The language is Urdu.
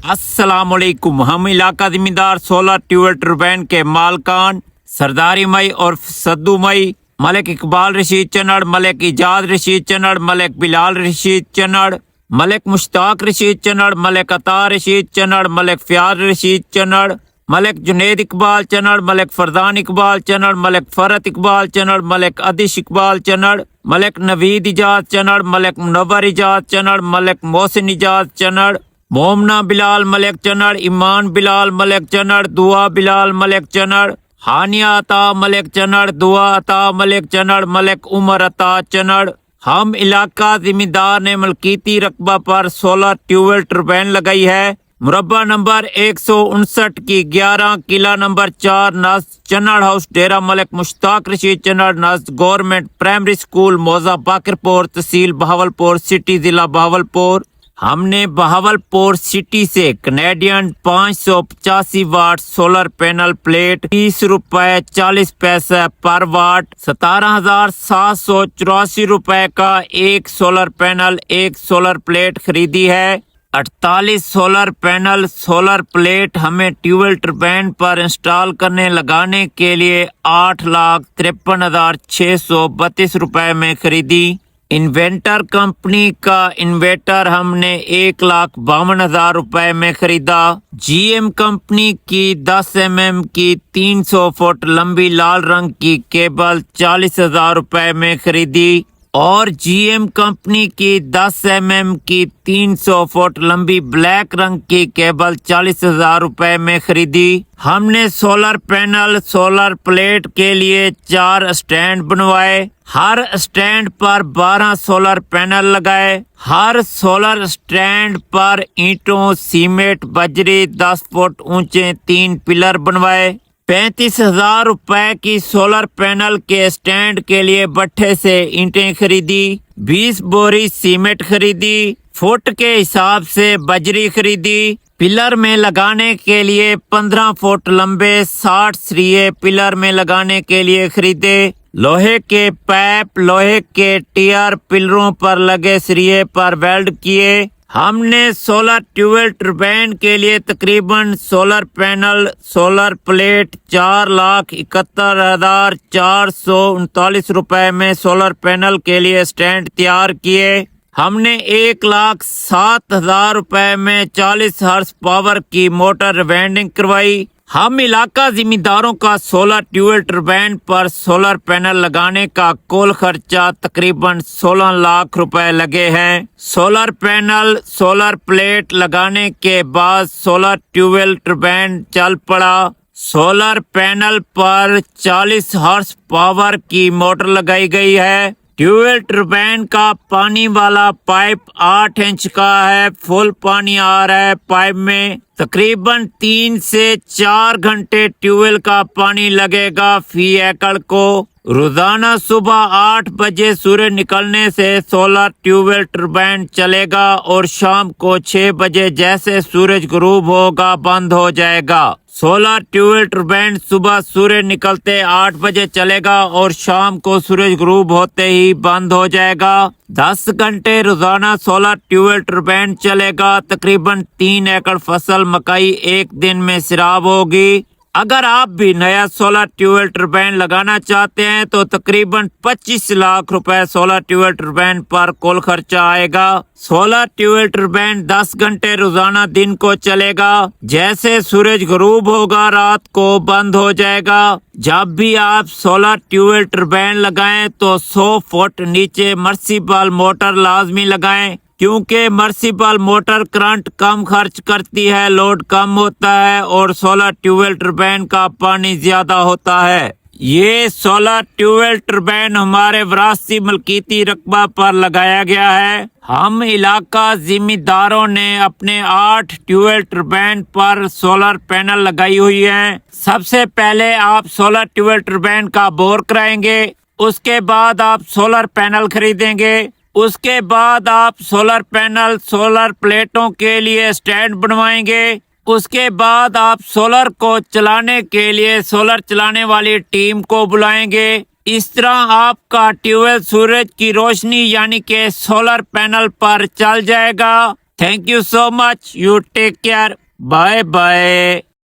السلام علیکم. ہم علاقہ زمیندار سولر ٹیوب ٹربین کے مالکان سرداری مئی اور صدو مئی، ملک اقبال رشید چنڑ، ملک ایجاد رشید چنڑ، ملک بلال رشید چنڑ، ملک مشتاق رشید چنڑ، ملک عطا رشید چنڑ، ملک فیاض رشید چنڑ، ملک جنید اقبال چنڑ، ملک فرزان اقبال چنڑ، ملک فرت اقبال چنڑ، ملک عدش اقبال چنڑ، ملک نوید ایجاد چنڑ، ملک منور ایجاد چنڑ، ملک محسن ایجاد چنڑ، مومنا بلال ملک چنڑ، ایمان بلال ملک چنڑ، دعا بلال ملک چنڑ، ہانیہ عطا ملک چنڑ، دعا عطا ملک چنڑ، ملک عمر عطا چنڑ. ہم علاقہ زمیندار نے ملکیتی رقبہ پر سولر ٹیوب ٹربین لگائی ہے. مربع نمبر 159 کی 11 قلعہ نمبر 4 نزد چنڑ ہاؤس ڈیرہ ملک مشتاق رشید چنڑ نزد گورنمنٹ پرائمری اسکول موزہ باقرپور تحصیل بہاولپور سٹی ضلع بہاولپور. ہم نے بہاولپور سٹی سے Canadian 585 what solar panel plate 30 روپے 40 پیسے پر واٹ 17,784 روپے کا ایک سولر پینل ایک سولر پلیٹ خریدی ہے. 48 سولر پینل سولر پلیٹ ہمیں ٹیوب ٹربین پر انسٹال کرنے لگانے کے لیے 8,53,632 روپے میں خریدی. انوینٹر کمپنی کا انویٹر ہم نے 1,52,000 روپے میں خریدا. جی ایم کمپنی کی 10 mm کی 300 فٹ لمبی لال رنگ کی کیبل 40,000 روپے میں خریدی اور جی ایم کمپنی کی 10 mm کی 300 فٹ لمبی بلیک رنگ کی کیبل 40,000 روپے میں خریدی. ہم نے سولر پینل سولر پلیٹ کے لیے 4 اسٹینڈ بنوائے. ہر اسٹینڈ پر 12 سولر پینل لگائے. ہر سولر اسٹینڈ پر اینٹوں سیمنٹ بجری 10 فٹ اونچے 3 پلر بنوائے. 35,000 روپے کی سولر پینل کے اسٹینڈ کے لیے بٹھے سے اینٹیں خریدی. 20 بوری سیمنٹ خریدی. فٹ کے حساب سے بجری خریدی. پلر میں لگانے کے لیے 15 فٹ لمبے 60 سریے پلر میں لگانے کے لیے خریدے. لوہے کے پائپ لوہے کے ٹیئر پلروں پر لگے سریے پر ویلڈ کیے. ہم نے سولر ٹیوب ٹربین کے لیے تقریباً سولر پینل سولر پلیٹ 4,71,439 روپے میں سولر پینل کے لیے اسٹینڈ تیار کیے. ہم نے 1,07,000 روپے میں 40 ہارس پاور کی موٹر ریوائنڈنگ کروائی. ہم علاقہ زمینداروں کا سولر ٹیوب ٹربین پر سولر پینل لگانے کا کل خرچہ تقریباً 16 لاکھ روپے لگے ہیں. سولر پینل سولر پلیٹ لگانے کے بعد سولر ٹیوب ٹربین چل پڑا. سولر پینل پر 40 ہارس پاور کی موٹر لگائی گئی ہے. ٹیوب ٹربین کا پانی والا پائپ 8 انچ کا ہے. فل پانی آ رہا ہے پائپ میں. تقریباً 3 سے 4 گھنٹے ٹیوب کا پانی لگے گا فی ایکڑ کو. روزانہ صبح 8 بجے سورج نکلنے سے سولر ٹیوب ٹربین چلے گا اور شام کو 6 بجے جیسے سورج غروب ہوگا بند ہو جائے گا. سولر ٹیوب ٹربین صبح سورج نکلتے 8 بجے چلے گا اور شام کو سورج غروب ہوتے ہی بند ہو جائے گا. 10 گھنٹے روزانہ سولر ٹیوب ٹربین چلے گا. تقریباً 3 ایکڑ فصل مکئی ایک دن میں سیراب ہوگی. اگر آپ بھی نیا سولر ٹیوب ٹربین لگانا چاہتے ہیں تو تقریباً 25 لاکھ روپے سولر ٹیوب ٹربین پر کل خرچہ آئے گا. سولر ٹیوب ٹربین 10 گھنٹے روزانہ دن کو چلے گا. جیسے سورج غروب ہوگا رات کو بند ہو جائے گا. جب بھی آپ سولر ٹیوب ٹربین لگائیں تو 100 فٹ نیچے مرسیبل موٹر لازمی لگائیں کیونکہ مرسیبل موٹر کرنٹ کم خرچ کرتی ہے، لوڈ کم ہوتا ہے اور سولر ٹیوب ٹربین کا پانی زیادہ ہوتا ہے. یہ سولر ٹیوب ٹربین ہمارے وراثتی ملکیتی رقبہ پر لگایا گیا ہے. ہم علاقہ زمینداروں نے اپنے 8 ٹیوب ٹربین پر سولر پینل لگائی ہوئی ہیں. سب سے پہلے آپ سولر ٹیوب ٹربین کا بور کرائیں گے. اس کے بعد آپ سولر پینل خریدیں گے. اس کے بعد آپ سولر پینل سولر پلیٹوں کے لیے اسٹینڈ بنوائیں گے. اس کے بعد آپ سولر کو چلانے کے لیے سولر چلانے والی ٹیم کو بلائیں گے. اس طرح آپ کا ٹیوب سورج کی روشنی یعنی کہ سولر پینل پر چل جائے گا Thank you so much. You take care. Bye bye.